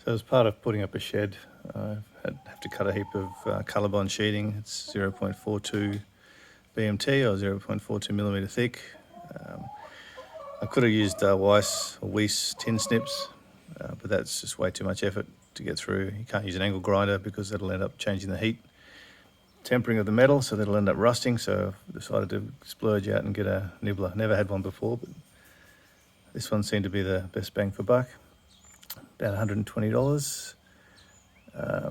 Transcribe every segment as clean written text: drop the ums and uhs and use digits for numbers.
So as part of putting up a shed, I have to cut a heap of colour-bond sheeting. It's 0.42 BMT or 0.42 millimetre thick. I could have used Weiss tin snips, but that's just way too much effort to get through. You can't use an angle grinder because that'll end up changing the heat tempering of the metal, so that'll end up rusting. So I decided to splurge out and get a nibbler. Never had one before, but this one seemed to be the best bang for buck. About $120.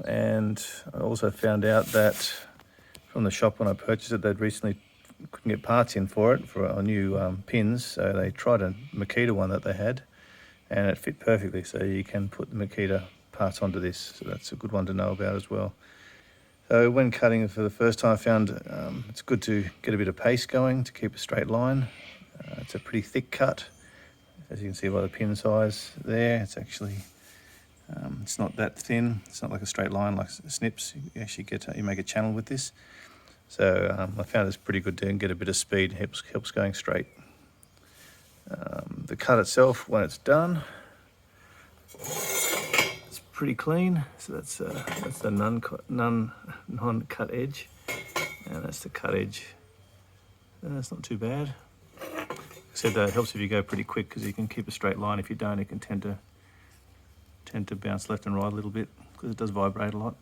And I also found out that from the shop when I purchased it, they'd recently couldn't get parts in for it, for our new pins, so they tried a Makita one that they had, and it fit perfectly, so you can put the Makita parts onto this, so that's a good one to know about as well. So when cutting it for the first time, I found it's good to get a bit of pace going to keep a straight line. It's a pretty thick cut, as you can see by the pin size there. It's actually it's not that thin. It's not like a straight line like snips. You actually you make a channel with this. So I found it's pretty good to get a bit of speed. Helps going straight. The cut itself, when it's done, it's pretty clean. So that's the non-cut edge, and that's the cut edge. That's not too bad. Like I said, that helps if you go pretty quick because you can keep a straight line. If you don't, it can tend to bounce left and right a little bit because it does vibrate a lot.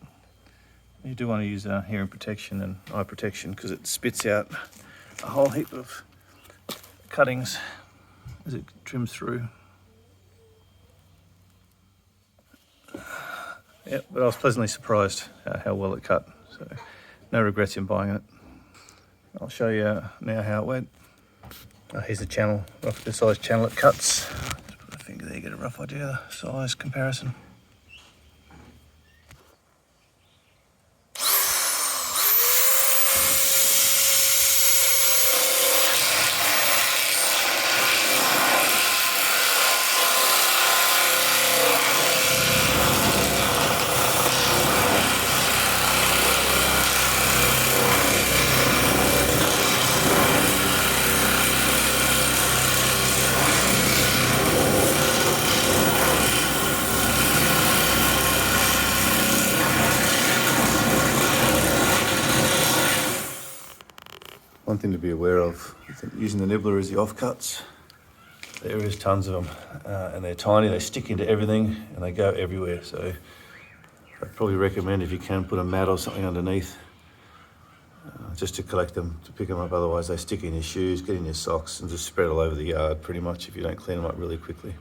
You do want to use hearing protection and eye protection because it spits out a whole heap of cuttings as it trims through. Yeah, but I was pleasantly surprised how well it cut, so no regrets in buying it. I'll show you now how it went. Here's the channel, rough the size channel it cuts. Just put a finger there, get a rough idea of the size comparison. One thing to be aware of using the nibbler is the offcuts. There is tons of them, and they're tiny, they stick into everything and they go everywhere. So I'd probably recommend, if you can, put a mat or something underneath just to collect them, to pick them up. Otherwise they stick in your shoes, get in your socks and just spread all over the yard pretty much if you don't clean them up really quickly.